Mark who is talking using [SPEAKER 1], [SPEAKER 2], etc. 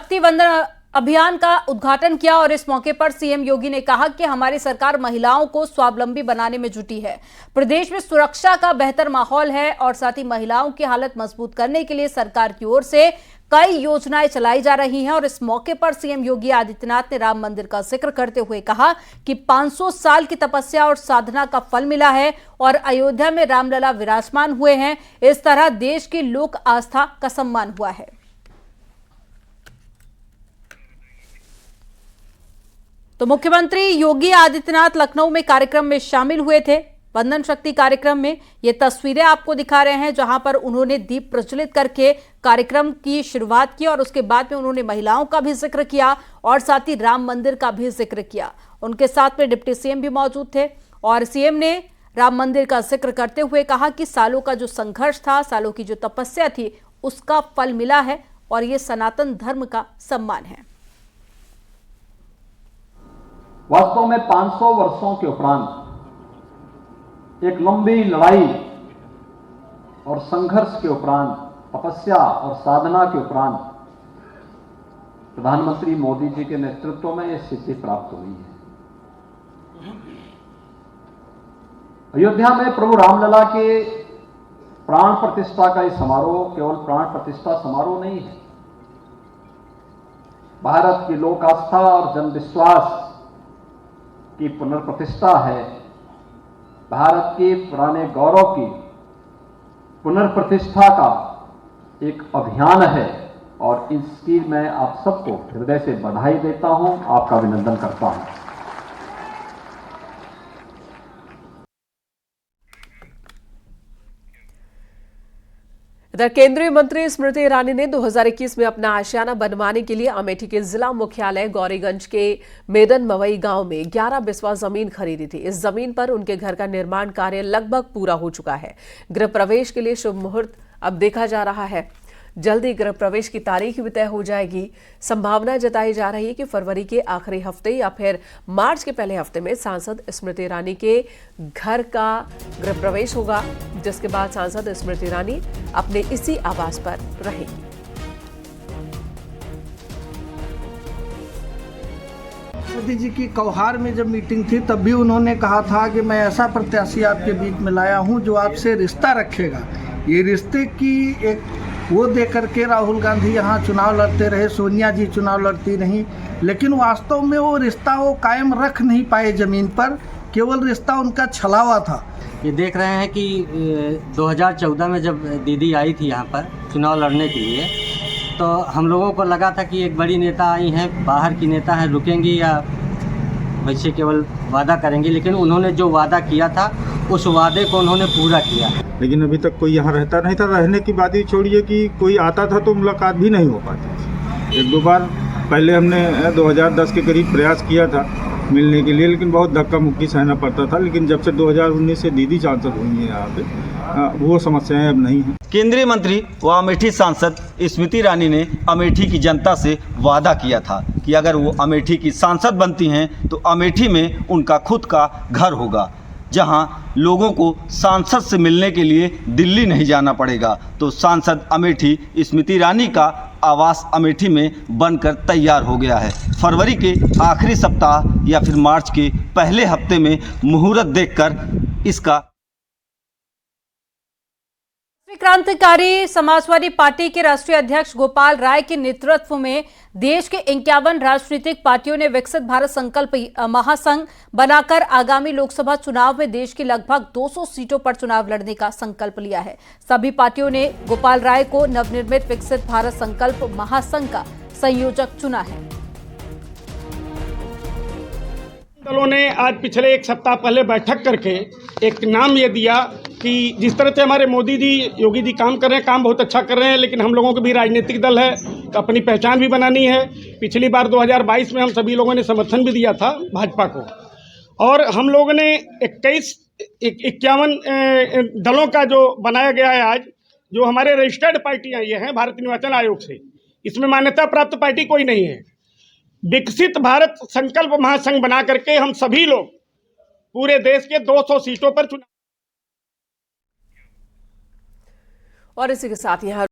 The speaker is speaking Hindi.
[SPEAKER 1] शक्ति वंदन अभियान का उद्घाटन किया और इस मौके पर सीएम योगी ने कहा कि हमारी सरकार महिलाओं को स्वावलंबी बनाने में जुटी है। प्रदेश में सुरक्षा का बेहतर माहौल है और साथ ही महिलाओं की हालत मजबूत करने के लिए सरकार की ओर से कई योजनाएं चलाई जा रही हैं। और इस मौके पर सीएम योगी आदित्यनाथ ने राम मंदिर का जिक्र करते हुए कहा कि 500 साल की तपस्या और साधना का फल मिला है और अयोध्या में रामलला विराजमान हुए हैं। इस तरह देश की लोक आस्था का सम्मान हुआ है। तो मुख्यमंत्री योगी आदित्यनाथ लखनऊ में कार्यक्रम में शामिल हुए थे। वंदन शक्ति कार्यक्रम में ये तस्वीरें आपको दिखा रहे हैं जहां पर उन्होंने दीप प्रज्वलित करके कार्यक्रम की शुरुआत की और उसके बाद में उन्होंने महिलाओं का भी जिक्र किया और साथ ही राम मंदिर का भी जिक्र किया। उनके साथ में डिप्टी सीएम भी मौजूद थे और सीएम ने राम मंदिर का जिक्र करते हुए कहा कि सालों का जो संघर्ष था, सालों की जो तपस्या थी, उसका फल मिला है और ये सनातन धर्म का सम्मान है।
[SPEAKER 2] वास्तव में 500 वर्षों के उपरांत एक लंबी लड़ाई और संघर्ष के उपरांत, तपस्या और साधना के उपरांत प्रधानमंत्री मोदी जी के नेतृत्व में यह सिद्धि प्राप्त हुई है। अयोध्या में प्रभु रामलला के प्राण प्रतिष्ठा का यह समारोह केवल प्राण प्रतिष्ठा समारोह नहीं है। भारत की लोक आस्था और जनविश्वास की पुनर्प्रतिष्ठा है। भारत के पुराने गौरव की पुनर्प्रतिष्ठा का एक अभियान है और इसकी मैं आप सबको हृदय से बधाई देता हूं, आपका अभिनंदन करता हूं।
[SPEAKER 3] इधर केंद्रीय मंत्री स्मृति ईरानी ने 2021 में अपना आशियाना बनवाने के लिए अमेठी के जिला मुख्यालय गौरीगंज के मेदन मवई गांव में 11 बिस्वा जमीन खरीदी थी। इस जमीन पर उनके घर का निर्माण कार्य लगभग पूरा हो चुका है। गृह प्रवेश के लिए शुभ मुहूर्त अब देखा जा रहा है। जल्दी गृह प्रवेश की तारीख भी तय हो जाएगी। संभावना जताई जा रही है कि फरवरी के आखिरी हफ्ते या फिर मार्च के पहले हफ्ते में सांसद स्मृति ईरानी के घर का गृह प्रवेश होगा, जिसके बाद सांसद स्मृति ईरानी अपने इसी आवास पर रहेंगी।
[SPEAKER 4] मोदी जी की कौहार में जब मीटिंग थी तब भी उन्होंने कहा था कि मैं ऐसा प्रत्याशी आपके बीच में लाया हूं जो आपसे रिश्ता रखेगा। ये रिश्ते की एक वो दे करके राहुल गांधी यहाँ चुनाव लड़ते रहे, सोनिया जी चुनाव लड़ती रहीं, लेकिन वास्तव में वो रिश्ता वो कायम रख नहीं पाए ज़मीन पर, केवल रिश्ता उनका छलावा था।
[SPEAKER 5] ये देख रहे हैं कि 2014 में जब दीदी आई थी यहाँ पर चुनाव लड़ने के लिए, तो हम लोगों को लगा था कि एक बड़ी नेता आई हैं, बाहर की नेता हैं, रुकेंगी या वैसे केवल वादा करेंगी, लेकिन उन्होंने जो वादा किया था उस वादे को उन्होंने पूरा किया।
[SPEAKER 6] लेकिन अभी तक कोई यहाँ रहता नहीं था। रहने की बात ही छोड़िए कि कोई आता था तो मुलाकात भी नहीं हो पाती थी। एक दो बार पहले हमने 2010 के करीब प्रयास किया था मिलने के लिए, लेकिन बहुत धक्का मुक्की सहना पड़ता था। लेकिन जब से 2019 से दीदी सांसद हुई है यहाँ पे, वो समस्याएं अब नहीं हैं।
[SPEAKER 7] केंद्रीय मंत्री व अमेठी सांसद स्मृति ईरानी ने अमेठी की जनता से वादा किया था कि अगर वो अमेठी की सांसद बनती हैं तो अमेठी में उनका खुद का घर होगा, जहां लोगों को सांसद से मिलने के लिए दिल्ली नहीं जाना पड़ेगा। तो सांसद अमेठी स्मृति ईरानी का आवास अमेठी में बनकर तैयार हो गया है। फरवरी के आखिरी सप्ताह या फिर मार्च के पहले हफ्ते में मुहूर्त देखकर इसका
[SPEAKER 1] क्रांतिकारी समाजवादी पार्टी के राष्ट्रीय अध्यक्ष गोपाल राय के नेतृत्व में देश के 51 राजनीतिक पार्टियों ने विकसित भारत संकल्प महासंघ बनाकर आगामी लोकसभा चुनाव में देश की लगभग 200 सीटों पर चुनाव लड़ने का संकल्प लिया है। सभी पार्टियों ने गोपाल राय को नवनिर्मित विकसित भारत संकल्प महासंघ का संयोजक चुना है।
[SPEAKER 8] दलों ने आज पिछले एक सप्ताह पहले बैठक करके एक नाम ये दिया कि जिस तरह से हमारे मोदी जी, योगी जी काम कर रहे हैं, काम बहुत अच्छा कर रहे हैं, लेकिन हम लोगों को भी राजनीतिक दल है तो अपनी पहचान भी बनानी है। पिछली बार 2022 में हम सभी लोगों ने समर्थन भी दिया था भाजपा को, और हम लोगों ने 51 दलों का जो बनाया गया है आज, जो हमारे रजिस्टर्ड पार्टियाँ ये हैं भारत निर्वाचन आयोग से, इसमें मान्यता प्राप्त पार्टी कोई नहीं है। विकसित भारत संकल्प महासंघ बना करके हम सभी लोग पूरे देश के 200 सीटों पर चुनाव।
[SPEAKER 3] और इसी के साथ यहाँ